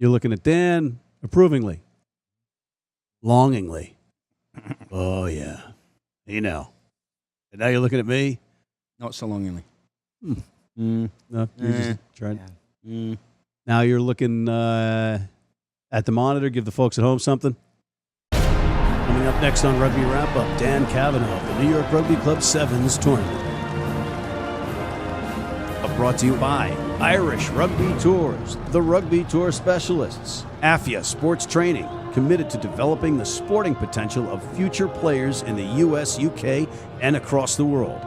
You're looking at Dan approvingly, longingly. Oh, yeah. You know. And now you're looking at me. Not so longingly. No, you just tried. Yeah. Now you're looking at the monitor. Give the folks at home something. Coming up next on Rugby Wrap-Up, Dan Cavanagh of the New York Rugby Club Sevens Tournament. Brought to you by Irish Rugby Tours, the Rugby Tour Specialists, AFIA Sports Training, committed to developing the sporting potential of future players in the U.S., UK, and across the world.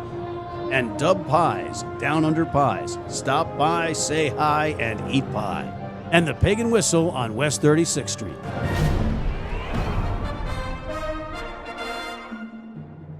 And Dub Pies, Down Under Pies. Stop by, say hi, and eat pie. And the Pig and Whistle on West 36th Street.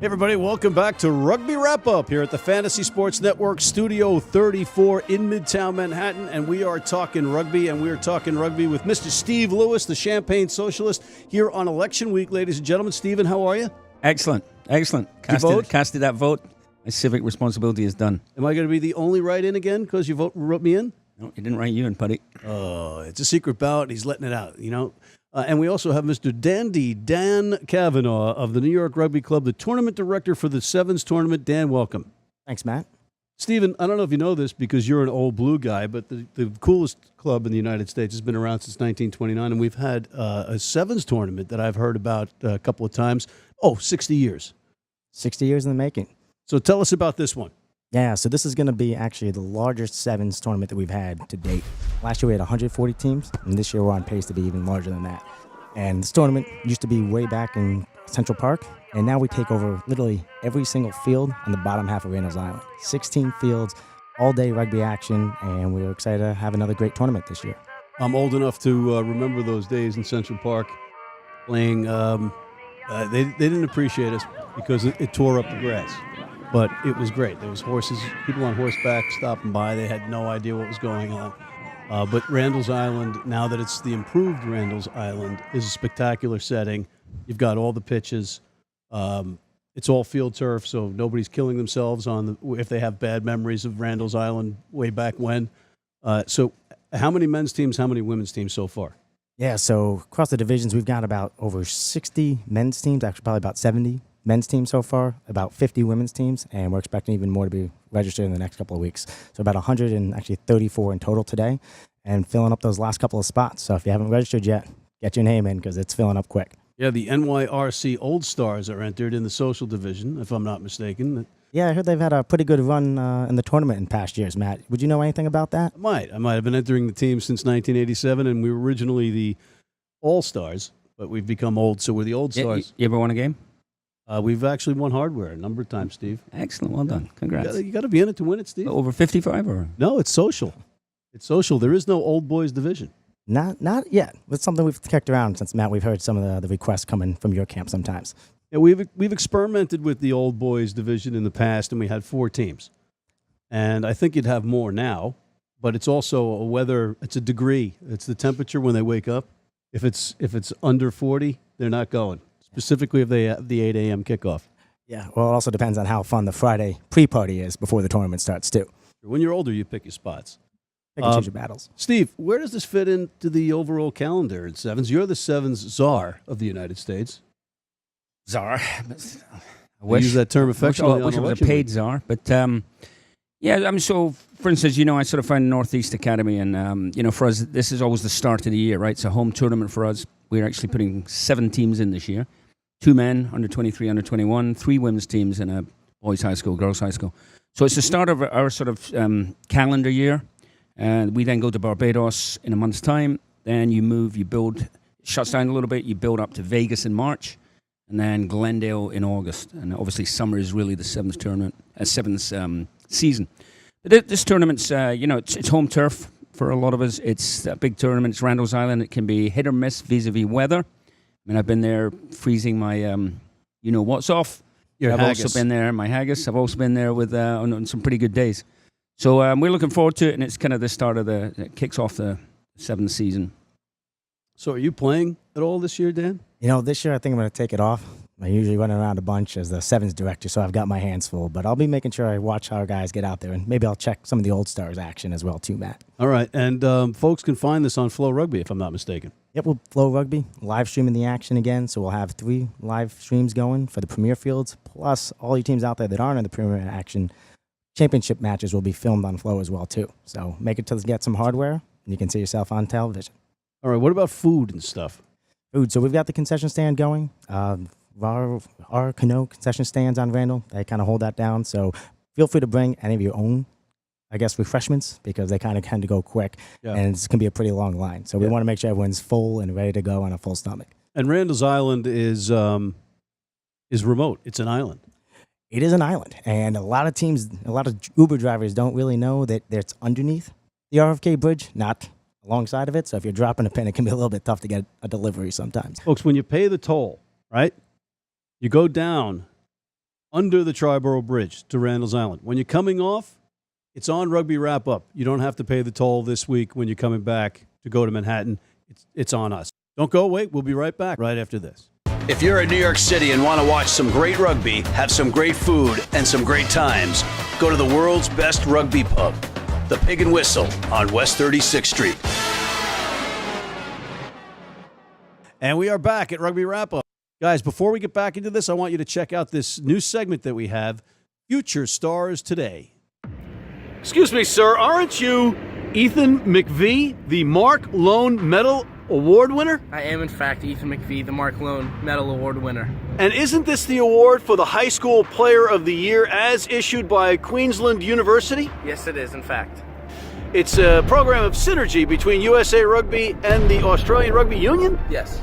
Hey everybody, welcome back to Rugby Wrap-Up here at the Fantasy Sports Network, Studio 34 in Midtown Manhattan, and we are talking rugby, and we are talking rugby with Mr. Steve Lewis, the Champagne Socialist, here on Election Week, ladies and gentlemen. Stephen, how are you? Excellent. Casted that vote. My civic responsibility is done. Am I going to be the only write-in again because you wrote me in? No, you didn't write you in, buddy. Oh, it's a secret ballot. He's letting it out, you know. And we also have Mr. Dan Cavanagh of the New York Rugby Club, the tournament director for the Sevens tournament. Dan, welcome. Thanks, Matt. Stephen, I don't know if you know this because you're an old blue guy, but the coolest club in the United States has been around since 1929, and we've had a Sevens tournament that I've heard about a couple of times. 60 years. 60 years in the making. So tell us about this one. Yeah, so this is going to be actually the largest Sevens tournament that we've had to date. Last year we had 140 teams, and this year we're on pace to be even larger than that. And this tournament used to be way back in Central Park, and now we take over literally every single field on the bottom half of Randall's Island. 16 fields, all-day rugby action, and we're excited to have another great tournament this year. I'm old enough to remember those days in Central Park playing. They didn't appreciate us because it tore up the grass. But it was great. There was horses, people on horseback stopping by. They had no idea what was going on. But Randall's Island, now that it's the improved Randall's Island, is a spectacular setting. You've got all the pitches. It's all field turf, so nobody's killing themselves if they have bad memories of Randall's Island way back when. So how many men's teams, how many women's teams so far? Yeah, so across the divisions, we've got about over 60 men's teams, actually probably about 70 men's teams so far, about 50 women's teams, and we're expecting even more to be registered in the next couple of weeks. So about 134 in total today, and filling up those last couple of spots. So if you haven't registered yet, get your name in because it's filling up quick. Yeah, the NYRC Old Stars are entered in the social division, if I'm not mistaken. Yeah, I heard they've had a pretty good run in the tournament in past years, Matt. Would you know anything about that? I might have been entering the team since 1987, and we were originally the All Stars, but we've become old, so we're the Old Stars. You ever won a game? We've actually won hardware a number of times, Steve. Excellent. Well done. Congrats. You got to be in it to win it, Steve. Over 55 or? No, it's social. It's social. There is no old boys division. Not yet. It's something we've kicked around since, Matt, we've heard some of the requests coming from your camp sometimes. Yeah, we've experimented with the old boys division in the past, and we had 4 teams. And I think you'd have more now, but it's also it's a degree. It's the temperature when they wake up. If it's under 40, they're not going. Specifically if they have the 8 a.m. kickoff. Yeah, well, it also depends on how fun the Friday pre-party is before the tournament starts, too. When you're older, you pick your spots. Pick and choose your battles. Steve, where does this fit into the overall calendar in Sevens? You're the Sevens czar of the United States. Czar. I use that term affectionately. I wish it was a paid czar. But, so, for instance, I sort of find Northeast Academy, and, for us, this is always the start of the year, right? It's a home tournament for us. We're actually putting 7 teams in this year. 2 men, under 23, under 21, 3 women's teams in a boys' high school, girls' high school. So it's the start of our sort of calendar year. And we then go to Barbados in a month's time. Then you build, shuts down a little bit. You build up to Vegas in March, and then Glendale in August. And obviously summer is really the seventh season. But this tournament's, it's home turf for a lot of us. It's a big tournament. It's Randall's Island. It can be hit or miss vis-a-vis weather. I mean, I've been there freezing my, what's off. I've also been there, my haggis. I've also been there with on some pretty good days. So we're looking forward to it, and it's kind of the start of it kicks off the 7th season. So are you playing at all this year, Dan? This year I think I'm going to take it off. I usually run around a bunch as the sevens director, so I've got my hands full. But I'll be making sure I watch our guys get out there, and maybe I'll check some of the Old Stars action as well too, Matt. All right, and folks can find this on Flow Rugby, if I'm not mistaken. Yep, we'll Flow Rugby, live streaming the action again, so we'll have 3 live streams going for the Premier Fields, plus all you teams out there that aren't in the Premier action, championship matches will be filmed on Flow as well too. So make it to get some hardware, and you can see yourself on television. All right, what about food and stuff? Food, so we've got the concession stand going. Our Canoe concession stands on Randall, they kind of hold that down, so feel free to bring any of your own, I guess, refreshments, because they kind of tend to go quick, and it's going to be a pretty long line. So we want to make sure everyone's full and ready to go on a full stomach. And Randall's Island is remote. It's an island. It is an island, and a lot of teams, a lot of Uber drivers don't really know that it's underneath the RFK bridge, not alongside of it. So if you're dropping a pin, it can be a little bit tough to get a delivery sometimes. Folks, when you pay the toll, right, you go down under the Triborough Bridge to Randall's Island. When you're coming off, it's on Rugby Wrap Up. You don't have to pay the toll this week when you're coming back to go to Manhattan. It's on us. Don't go away. We'll be right back right after this. If you're in New York City and want to watch some great rugby, have some great food, and some great times, go to the world's best rugby pub, the Pig and Whistle on West 36th Street. And we are back at Rugby Wrap Up. Guys, before we get back into this, I want you to check out this new segment that we have, Future Stars Today. Excuse me, sir, aren't you Ethan McVeigh, the Mark Loane Medal Award winner? I am, in fact, Ethan McVeigh, the Mark Loane Medal Award winner. And isn't this the award for the High School Player of the Year as issued by Queensland University? Yes, it is, in fact. It's a program of synergy between USA Rugby and the Australian Rugby Union? Yes.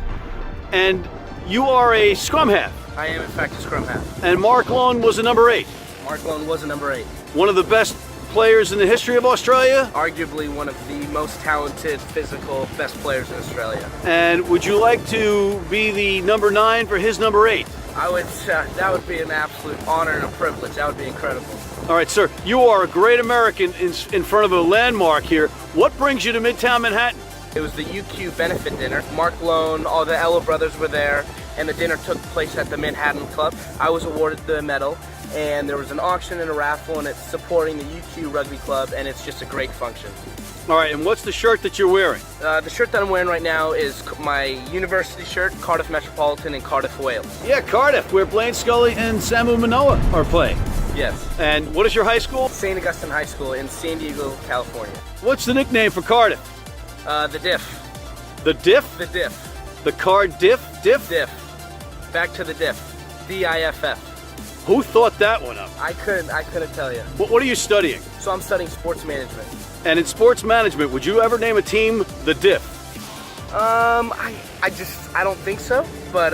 And you are a scrum half. I am, in fact, a scrum half. And Mark Loane was a number 8. Mark Loane was a number 8. One of the best players in the history of Australia? Arguably one of the most talented, physical, best players in Australia. And would you like to be the number 9 for his number 8? I would. That would be an absolute honor and a privilege. That would be incredible. All right, sir. You are a great American in front of a landmark here. What brings you to Midtown Manhattan? It was the UQ benefit dinner. Mark Loane, all the Ella brothers were there, and the dinner took place at the Manhattan Club. I was awarded the medal, and there was an auction and a raffle, and it's supporting the UQ Rugby Club, and it's just a great function. All right, and what's the shirt that you're wearing? The shirt that I'm wearing right now is my university shirt, Cardiff Metropolitan in Cardiff, Wales. Yeah, Cardiff, where Blaine Scully and Samu Manoa are playing. Yes. And what is your high school? St. Augustine High School in San Diego, California. What's the nickname for Cardiff? The Diff. The Diff? The Diff. The card Diff? Diff? Diff. Back to the Diff. D-I-F-F. Who thought that one up? I couldn't tell you. What are you studying? So I'm studying sports management. And in sports management, would you ever name a team the Diff? I don't think so. But,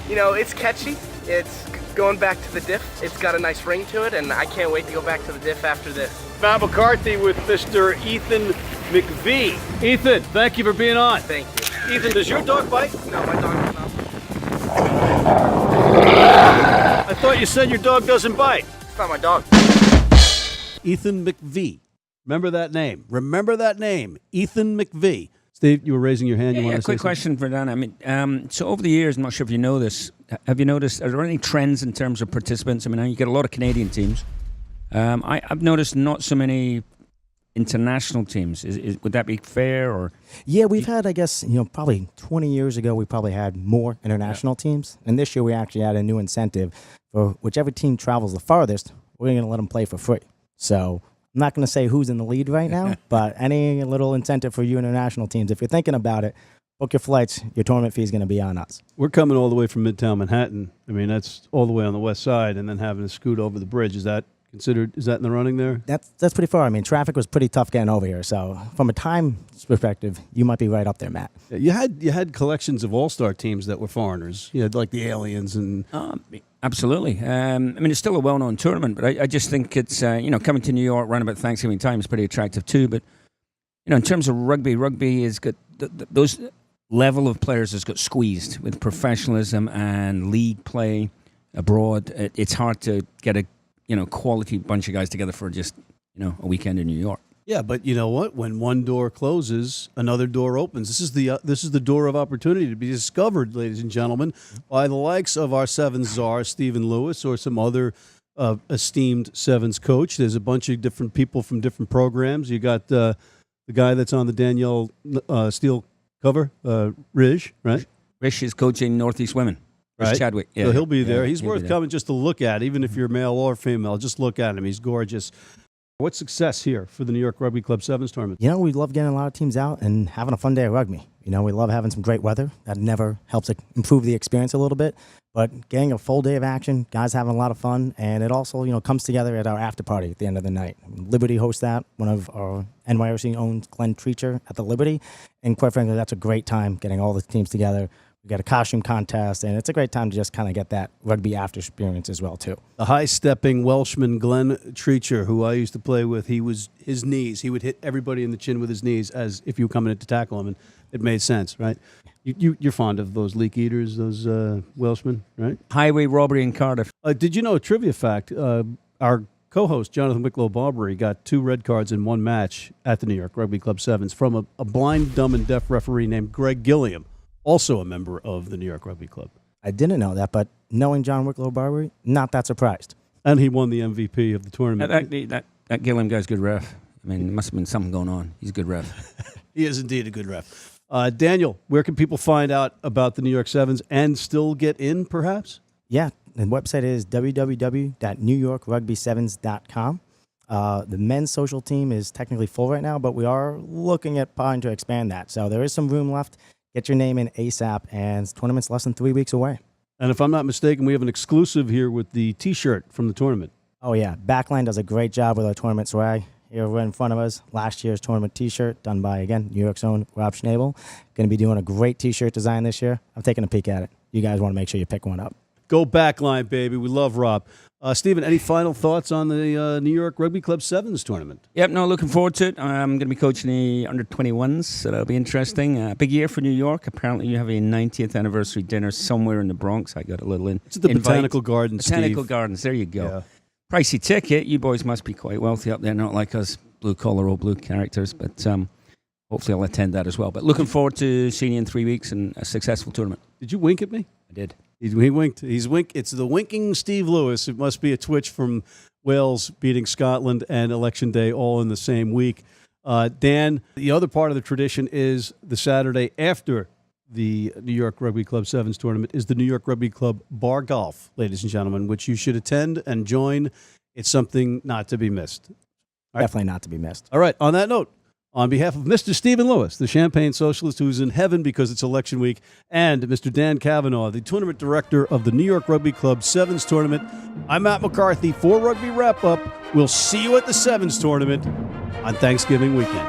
it's catchy. It's going back to the Diff. It's got a nice ring to it, and I can't wait to go back to the Diff after this. Matt McCarthy with Mr. Ethan McVeigh. Ethan, thank you for being on. Thank you. Ethan, does your dog bite? No, my dog does not. I thought you said your dog doesn't bite. It's not my dog. Ethan McVeigh. Remember that name. Remember that name. Ethan McVeigh. Steve, you were raising your hand. You want to say quick something? question for Dan. I mean, so over the years, I'm not sure if you know this. Have you noticed? Are there any trends in terms of participants? I mean, you get a lot of Canadian teams. I've noticed not so many international teams. Would that be fair? Or yeah, we've had, I guess, probably 20 years ago, we probably had more international teams. And this year we actually had a new incentive for whichever team travels the farthest, we're going to let them play for free. So I'm not going to say who's in the lead right now, but any little incentive for you international teams, if you're thinking about it, book your flights, your tournament fee is going to be on us. We're coming all the way from Midtown Manhattan. I mean, that's all the way on the west side, and then having to scoot over the bridge. Is that considered? Is that in the running there? That's pretty far. I mean, traffic was pretty tough getting over here. So from a time perspective, you might be right up there, Matt. Yeah, you had collections of all-star teams that were foreigners. You had like the Aliens and. Absolutely. I mean, it's still a well-known tournament, but I just think it's coming to New York around about Thanksgiving time is pretty attractive too. But in terms of rugby has got those level of players has got squeezed with professionalism and league play abroad. It's hard to get a quality bunch of guys together for just a weekend in New York. Yeah, but you know what? When one door closes, another door opens. This is the door of opportunity to be discovered, ladies and gentlemen, by the likes of our Sevens Czar Steve Lewis or some other esteemed Sevens coach. There's a bunch of different people from different programs. You got the guy that's on the Danielle Steele cover, Rish, right? Rish is coaching Northeast Women. Rish Right. Chadwick. Yeah, So he'll be there. He's he'll worth be there. coming just to look at, even if you're male or female. Just look at him. He's gorgeous. What's success here for the New York Rugby Club Sevens tournament? You know, we love getting a lot of teams out and having a fun day of rugby. You know, we love having some great weather. That never helps improve the experience a little bit. But getting a full day of action, guys having a lot of fun, and it also, comes together at our after party at the end of the night. Liberty hosts that, one of our NYRC owns Glenn Treacher at the Liberty. And quite frankly, that's a great time getting all the teams together. We got a costume contest, and it's a great time to just kind of get that rugby after experience as well, too. The high-stepping Welshman Glenn Treacher, who I used to play with, his knees. He would hit everybody in the chin with his knees as if you were coming in to tackle him, and it made sense, right? You're fond of those leak eaters, those Welshmen, right? Highway robbery in Cardiff. Did you know a trivia fact? Our co-host, Jonathan Wicklow-Barbary, got 2 red cards in one match at the New York Rugby Club Sevens from a blind, dumb, and deaf referee named Greg Gilliam, also a member of the New York Rugby Club. I didn't know that, but knowing John Wicklow-Barbary, not that surprised. And he won the MVP of the tournament. That Gilliam guy's a good ref. I mean, there must have been something going on. He's a good ref. He is indeed a good ref. Daniel, where can people find out about the New York Sevens and still get in, perhaps? Yeah, the website is www.newyorkrugby7s.com. The men's social team is technically full right now, but we are looking at trying to expand that. So there is some room left. Get your name in ASAP, and the tournament's less than 3 weeks away. And if I'm not mistaken, we have an exclusive here with the T-shirt from the tournament. Oh, yeah. Backline does a great job with our tournament swag. Here right in front of us, last year's tournament T-shirt done by, again, New York's own Rob Schnabel. Going to be doing a great T-shirt design this year. I'm taking a peek at it. You guys want to make sure you pick one up. Go Backline, baby. We love Rob. Stephen, any final thoughts on the New York Rugby Club Sevens tournament? Yep, no, looking forward to it. I'm going to be coaching the under-21s, so that'll be interesting. Big year for New York. Apparently you have a 90th anniversary dinner somewhere in the Bronx. I got a little It's at the invite. Botanical Gardens, Botanical Steve. Gardens, there you go. Yeah. Pricey ticket. You boys must be quite wealthy up there, not like us blue-collar old blue characters, but hopefully I'll attend that as well. But looking forward to seeing you in 3 weeks and a successful tournament. Did you wink at me? I did. He winked. It's the winking Steve Lewis. It must be a twitch from Wales beating Scotland and Election Day all in the same week. Dan, the other part of the tradition is the Saturday after the New York Rugby Club Sevens tournament is the New York Rugby Club Bar Golf, ladies and gentlemen, which you should attend and join. It's something not to be missed. Definitely not to be missed. All right, on that note, on behalf of Mr. Stephen Lewis, the Champagne Socialist who's in heaven because it's election week, and Mr. Dan Cavanagh, the tournament director of the New York Rugby Club Sevens tournament, I'm Matt McCarthy for Rugby Wrap Up. We'll see you at the Sevens tournament on Thanksgiving weekend.